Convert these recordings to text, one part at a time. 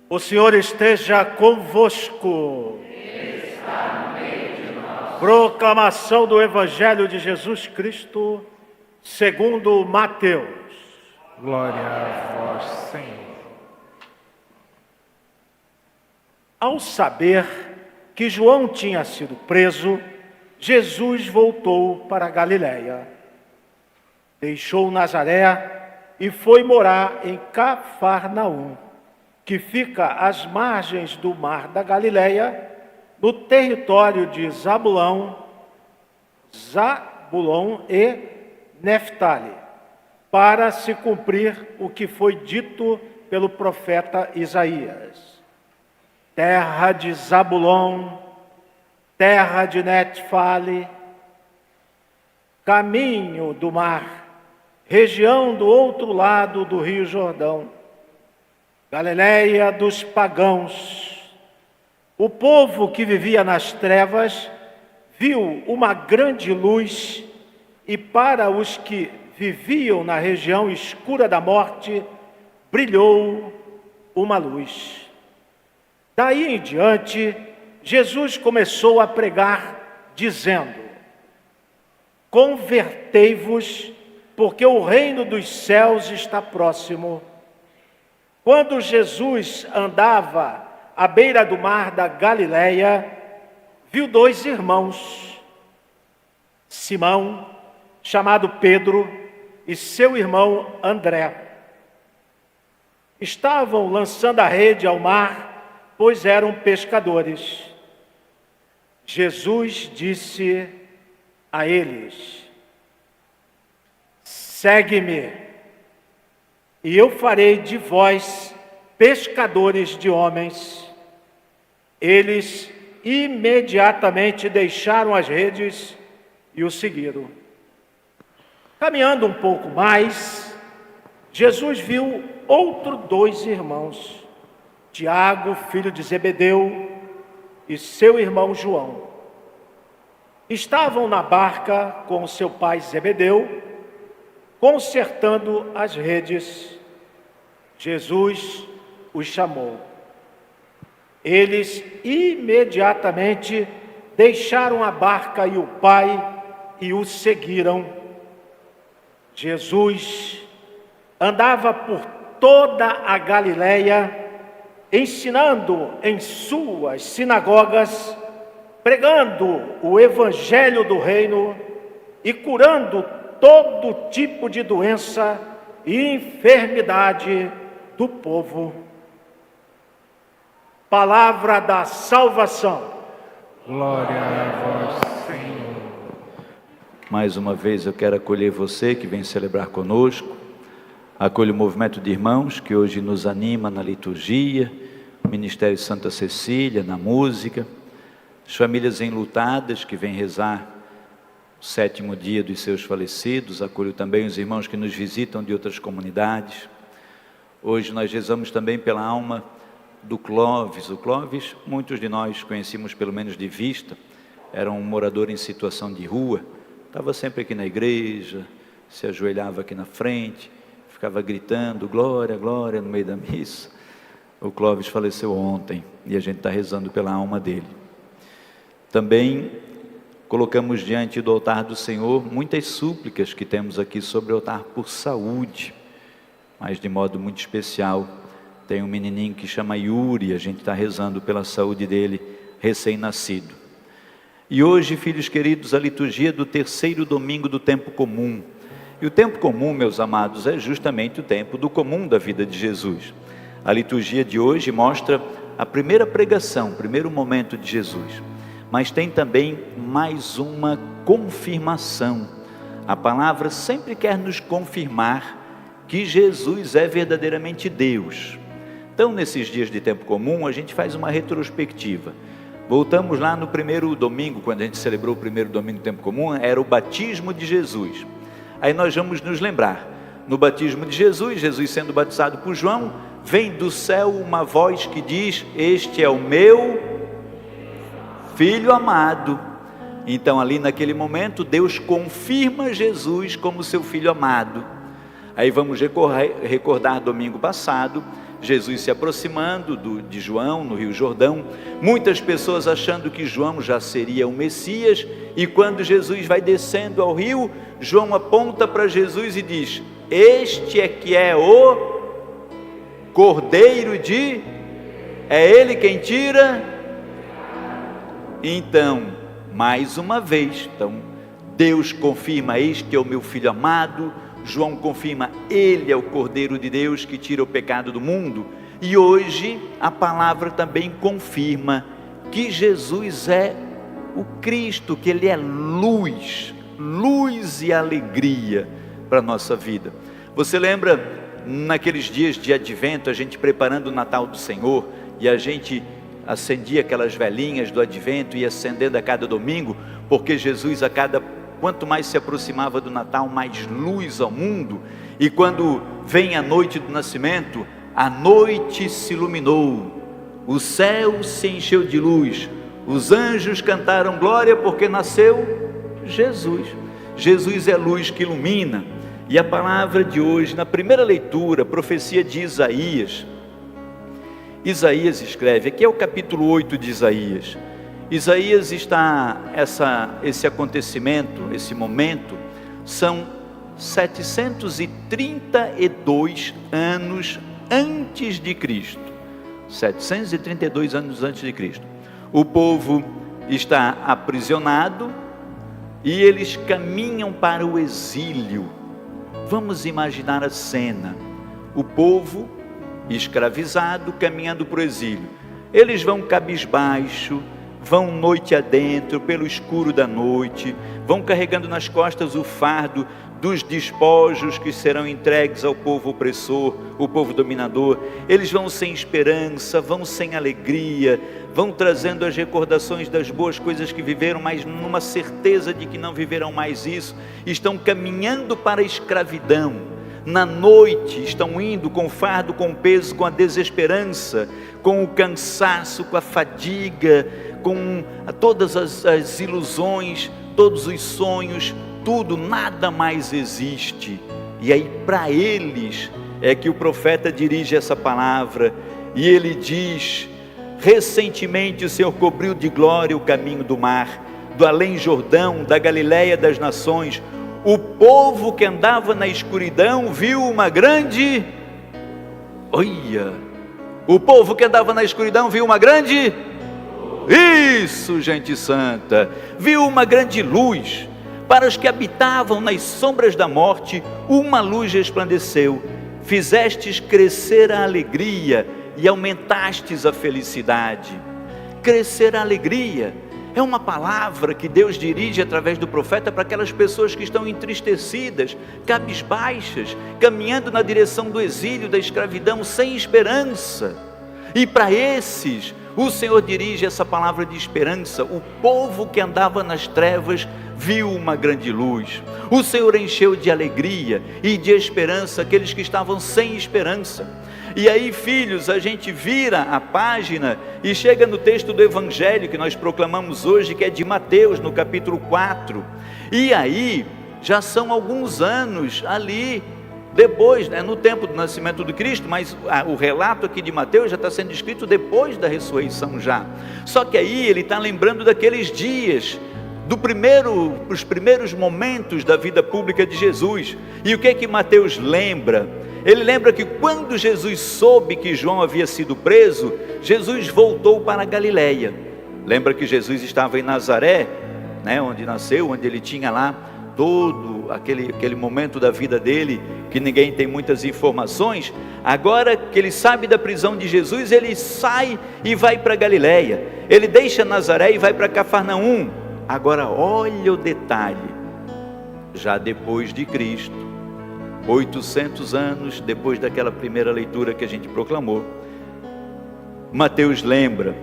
O Senhor esteja convosco. Está no meio de nós. Proclamação do Evangelho de Jesus Cristo, segundo Mateus. Glória a vós, Senhor. Ao saber que João tinha sido preso, Jesus voltou para a Galiléia. Deixou Nazaré e foi morar em Cafarnaum, que fica às margens do mar da Galiléia, no território de Zabulão e Neftali, para se cumprir o que foi dito pelo profeta Isaías. Terra de Zabulon, terra de Neftali, caminho do mar, região do outro lado do Rio Jordão, Galiléia dos pagãos. O povo que vivia nas trevas viu uma grande luz, e para os que viviam na região escura da morte, brilhou uma luz. Daí em diante, Jesus começou a pregar, dizendo: convertei-vos, porque o reino dos céus está próximo. Quando Jesus andava à beira do mar da Galiléia, viu dois irmãos, Simão, chamado Pedro, e seu irmão André. Estavam lançando a rede ao mar, pois eram pescadores. Jesus disse a eles: segue-me, e eu farei de vós pescadores de homens. Eles imediatamente deixaram as redes e o seguiram. Caminhando um pouco mais, Jesus viu outros dois irmãos, Tiago, filho de Zebedeu, e seu irmão João. Estavam na barca com seu pai Zebedeu, consertando as redes. Jesus os chamou. Eles imediatamente deixaram a barca e o pai e o seguiram. Jesus andava por toda a Galiléia, ensinando em suas sinagogas, pregando o evangelho do reino e curando todo tipo de doença e enfermidade do povo. Palavra da salvação. Glória a vós, Senhor. Mais uma vez eu quero acolher você que vem celebrar conosco. Acolho o movimento de irmãos que hoje nos anima na liturgia, o Ministério Santa Cecília, na música, as famílias enlutadas que vêm rezar o 7º dia dos seus falecidos. Acolho também os irmãos que nos visitam de outras comunidades. Hoje nós rezamos também pela alma do Clóvis. O Clóvis, muitos de nós conhecíamos pelo menos de vista, era um morador em situação de rua, estava sempre aqui na igreja, se ajoelhava aqui na frente, ficava gritando glória, glória no meio da missa. O Clóvis faleceu ontem e a gente está rezando pela alma dele. Também colocamos diante do altar do Senhor muitas súplicas que temos aqui sobre o altar por saúde, mas de modo muito especial tem um menininho que chama Yuri, a gente está rezando pela saúde dele, recém-nascido. E hoje, filhos queridos, a liturgia do 3º domingo do tempo comum. E o tempo comum, meus amados, é justamente o tempo do comum da vida de Jesus. A liturgia de hoje mostra a primeira pregação, o primeiro momento de Jesus. Mas tem também mais uma confirmação. A palavra sempre quer nos confirmar que Jesus é verdadeiramente Deus. Então, nesses dias de tempo comum, a gente faz uma retrospectiva. Voltamos lá no primeiro domingo, quando a gente celebrou o primeiro domingo do tempo comum, era o batismo de Jesus. Aí nós vamos nos lembrar, no batismo de Jesus, Jesus sendo batizado por João, vem do céu uma voz que diz: este é o meu Filho amado. Então ali naquele momento, Deus confirma Jesus como seu Filho amado. Aí vamos recordar domingo passado, Jesus se aproximando de João no Rio Jordão, muitas pessoas achando que João já seria o Messias, e quando Jesus vai descendo ao rio, João aponta para Jesus e diz: este é que é o Cordeiro de... é Ele quem tira. Então, mais uma vez, Deus confirma: este é o meu Filho amado. João confirma: Ele é o Cordeiro de Deus que tira o pecado do mundo. E hoje a palavra também confirma que Jesus é o Cristo, que Ele é luz, luz e alegria para a nossa vida. Você lembra naqueles dias de advento, a gente preparando o Natal do Senhor, e a gente acendia aquelas velinhas do advento e acendendo a cada domingo, porque Jesus quanto mais se aproximava do Natal, mais luz ao mundo. E quando vem a noite do nascimento, a noite se iluminou, o céu se encheu de luz, os anjos cantaram glória, porque nasceu Jesus. Jesus é luz que ilumina. E a palavra de hoje, na primeira leitura, profecia de Isaías. Isaías escreve, aqui é o capítulo 8 de Isaías. Isaías está, esse acontecimento, esse momento, são 732 anos antes de Cristo. 732 anos antes de Cristo. O povo está aprisionado e eles caminham para o exílio. Vamos imaginar a cena: o povo escravizado caminhando para o exílio. Eles vão cabisbaixo, vão noite adentro, pelo escuro da noite, vão carregando nas costas o fardo dos despojos que serão entregues ao povo opressor, o povo dominador. Eles vão sem esperança, vão sem alegria, vão trazendo as recordações das boas coisas que viveram, mas numa certeza de que não viverão mais isso. Estão caminhando para a escravidão. Na noite estão indo com o fardo, com o peso, com a desesperança, com o cansaço, com a fadiga, com todas as ilusões, todos os sonhos, tudo, nada mais existe. E aí para eles é que o profeta dirige essa palavra, e ele diz: recentemente o Senhor cobriu de glória o caminho do mar, do além Jordão, da Galileia das nações. O povo que andava na escuridão viu uma grande... Olha, o povo que andava na escuridão viu uma grande... Isso, gente santa, viu uma grande luz. Para os que habitavam nas sombras da morte, uma luz resplandeceu. Fizestes crescer a alegria e aumentastes a felicidade. Crescer a alegria é uma palavra que Deus dirige através do profeta para aquelas pessoas que estão entristecidas, cabisbaixas, caminhando na direção do exílio, da escravidão, sem esperança. E para esses, o Senhor dirige essa palavra de esperança. O povo que andava nas trevas viu uma grande luz. O Senhor encheu de alegria e de esperança aqueles que estavam sem esperança. E aí, filhos, a gente vira a página e chega no texto do Evangelho que nós proclamamos hoje, que é de Mateus, no capítulo 4. E aí, já são alguns anos ali, depois, no tempo do nascimento do Cristo, mas o relato aqui de Mateus já está sendo escrito depois da ressurreição já. Só que aí ele está lembrando daqueles dias, os primeiros momentos da vida pública de Jesus. E o que é que Mateus lembra? Ele lembra que quando Jesus soube que João havia sido preso, Jesus voltou para a Galileia. Lembra que Jesus estava em Nazaré, onde nasceu, onde ele tinha lá todo aquele momento da vida dele, que ninguém tem muitas informações. Agora que ele sabe da prisão de Jesus, ele sai e vai para a Galileia. Ele deixa Nazaré e vai para Cafarnaum. Agora olha o detalhe, já depois de Cristo, 800 anos depois daquela primeira leitura que a gente proclamou, Mateus lembra,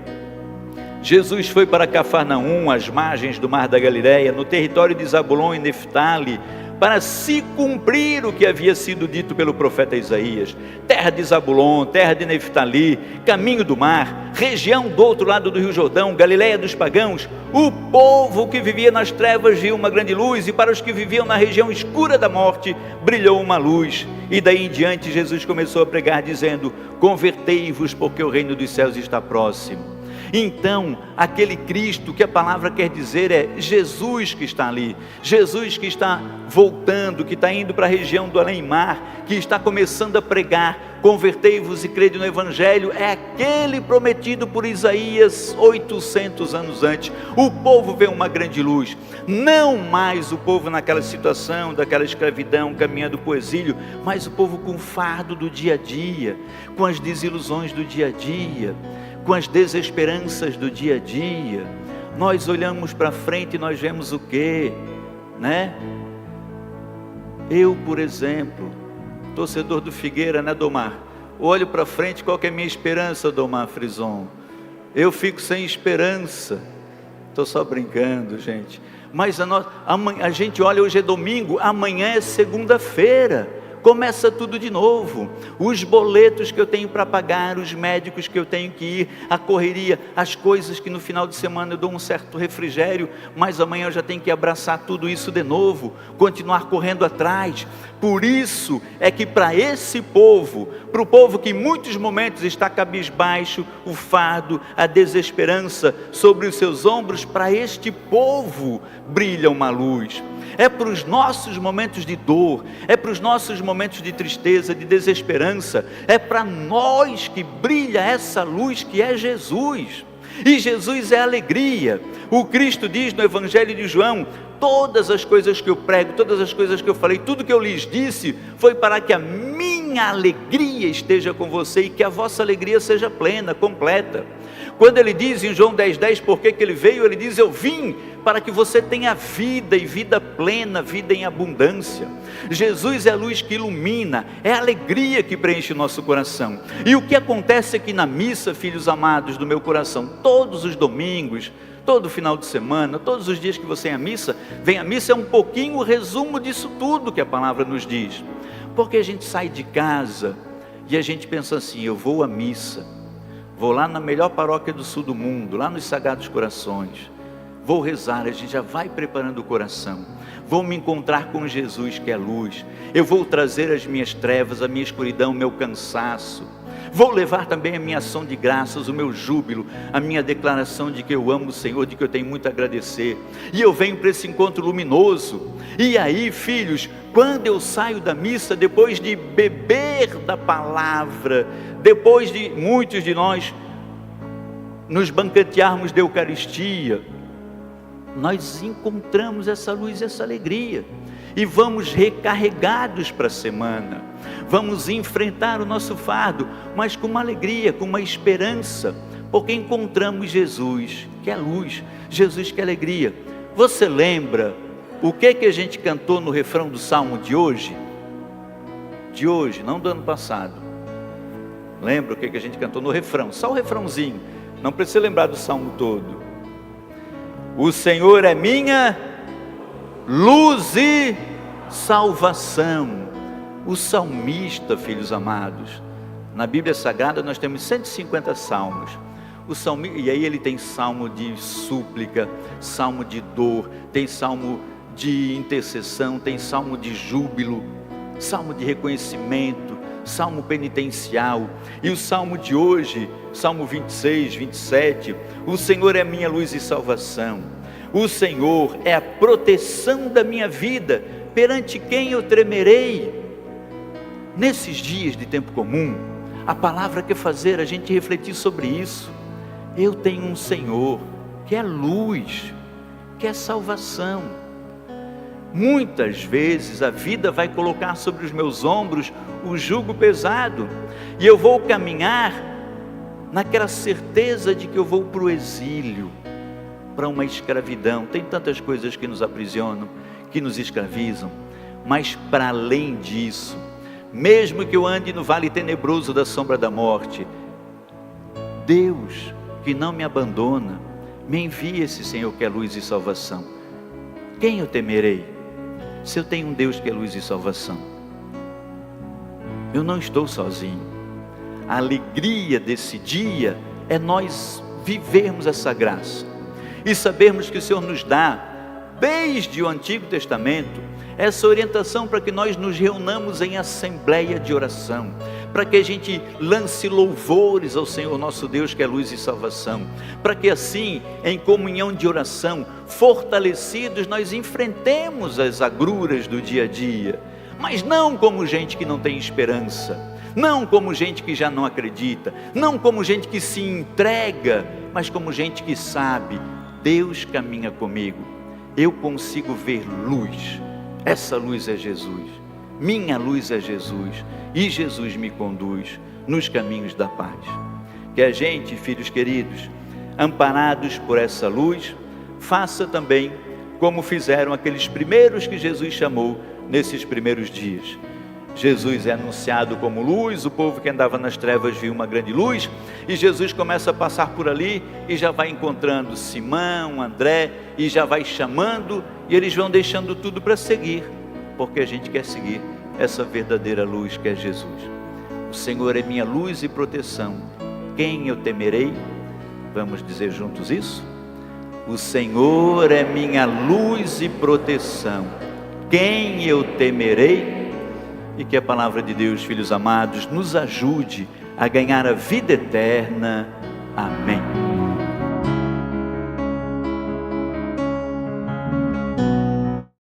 Jesus foi para Cafarnaum, às margens do mar da Galileia, no território de Zabulon e Neftali, para se cumprir o que havia sido dito pelo profeta Isaías: terra de Zabulon, terra de Neftali, caminho do mar, região do outro lado do Rio Jordão, Galileia dos pagãos. O povo que vivia nas trevas viu uma grande luz, e para os que viviam na região escura da morte brilhou uma luz. E daí em diante Jesus começou a pregar dizendo: convertei-vos, porque o reino dos céus está próximo. Então, aquele Cristo que a palavra quer dizer é Jesus que está ali, Jesus que está voltando, que está indo para a região do além-mar, que está começando a pregar: convertei-vos e crede no Evangelho. É aquele prometido por Isaías 800 anos antes. O povo vê uma grande luz, não mais o povo naquela situação, daquela escravidão, caminhando para o exílio, mas o povo com o fardo do dia a dia, com as desilusões do dia a dia, com as desesperanças do dia a dia. Nós olhamos para frente e nós vemos o quê? Né? Eu, por exemplo, torcedor do Figueira, né, Domar? Olho para frente, qual que é a minha esperança, Domar Frison? Eu fico sem esperança. Estou só brincando, gente. Mas a gente olha, hoje é domingo, amanhã é segunda-feira. Começa tudo de novo. Os boletos que eu tenho para pagar, os médicos que eu tenho que ir, a correria, as coisas que no final de semana eu dou um certo refrigério, mas amanhã eu já tenho que abraçar tudo isso de novo, continuar correndo atrás. Por isso é que para esse povo, para o povo que em muitos momentos está cabisbaixo, o fardo, a desesperança sobre os seus ombros, para este povo brilha uma luz. É para os nossos momentos de dor, é para os nossos momentos de tristeza, de desesperança, é para nós que brilha essa luz que é Jesus. E Jesus é alegria. O Cristo diz no Evangelho de João: todas as coisas que eu prego, todas as coisas que eu falei, tudo que eu lhes disse, foi para que a minha alegria esteja com você e que a vossa alegria seja plena, completa. Quando ele diz em João 10,10, por que ele veio? Ele diz: eu vim para que você tenha vida, e vida plena, vida em abundância. Jesus é a luz que ilumina, é a alegria que preenche o nosso coração. E o que acontece aqui na missa, filhos amados do meu coração, todos os domingos, todo final de semana, todos os dias que você vem à missa, é um pouquinho o resumo disso tudo que a palavra nos diz. Porque a gente sai de casa e a gente pensa assim: eu vou à missa, vou lá na melhor paróquia do sul do mundo, lá nos Sagrados Corações, vou rezar, a gente já vai preparando o coração, vou me encontrar com Jesus que é luz, eu vou trazer as minhas trevas, a minha escuridão, o meu cansaço, vou levar também a minha ação de graças, o meu júbilo, a minha declaração de que eu amo o Senhor, de que eu tenho muito a agradecer, e eu venho para esse encontro luminoso. E aí, filhos, quando eu saio da missa, depois de beber da palavra, depois de muitos de nós nos banquetearmos da Eucaristia, nós encontramos essa luz, essa alegria, e vamos recarregados para a semana, vamos enfrentar o nosso fardo, mas com uma alegria, com uma esperança, porque encontramos Jesus, que é luz, Jesus que é alegria. Você lembra o que a gente cantou no refrão do salmo de hoje? De hoje, não do ano passado. Lembra o que a gente cantou no refrão? Só o refrãozinho, não precisa lembrar do salmo todo. O Senhor é minha luz e salvação. O salmista, filhos amados, na Bíblia Sagrada nós temos 150 salmos. E aí ele tem salmo de súplica, salmo de dor, tem salmo de intercessão, tem salmo de júbilo, salmo de reconhecimento, salmo penitencial. E o salmo de hoje, salmo 26, 27, o Senhor é minha luz e salvação, o Senhor é a proteção da minha vida, perante quem eu tremerei? Nesses dias de tempo comum, a palavra quer fazer a gente refletir sobre isso. Eu tenho um Senhor que é luz, que é salvação. Muitas vezes a vida vai colocar sobre os meus ombros o jugo pesado, e eu vou caminhar naquela certeza de que eu vou para o exílio, para uma escravidão. Tem tantas coisas que nos aprisionam, que nos escravizam, mas para além disso, mesmo que eu ande no vale tenebroso da sombra da morte, Deus, que não me abandona, me envia esse Senhor que é luz e salvação. Quem eu temerei? Se eu tenho um Deus que é luz e salvação, eu não estou sozinho. A alegria desse dia é nós vivermos essa graça e sabermos que o Senhor nos dá, desde o Antigo Testamento, essa orientação para que nós nos reunamos em assembleia de oração, para que a gente lance louvores ao Senhor nosso Deus, que é luz e salvação, para que assim, em comunhão de oração, fortalecidos, nós enfrentemos as agruras do dia a dia, mas não como gente que não tem esperança, não como gente que já não acredita, não como gente que se entrega, mas como gente que sabe, Deus caminha comigo, eu consigo ver luz. Essa luz é Jesus, minha luz é Jesus, e Jesus me conduz nos caminhos da paz. Que a gente, filhos queridos, amparados por essa luz, faça também como fizeram aqueles primeiros que Jesus chamou nesses primeiros dias. Jesus é anunciado como luz, o povo que andava nas trevas viu uma grande luz, e Jesus começa a passar por ali, e já vai encontrando Simão, André, e já vai chamando, e eles vão deixando tudo para seguir, porque a gente quer seguir essa verdadeira luz que é Jesus. O Senhor é minha luz e proteção, quem eu temerei? Vamos dizer juntos isso? O Senhor é minha luz e proteção, quem eu temerei? E que a palavra de Deus, filhos amados, nos ajude a ganhar a vida eterna. Amém.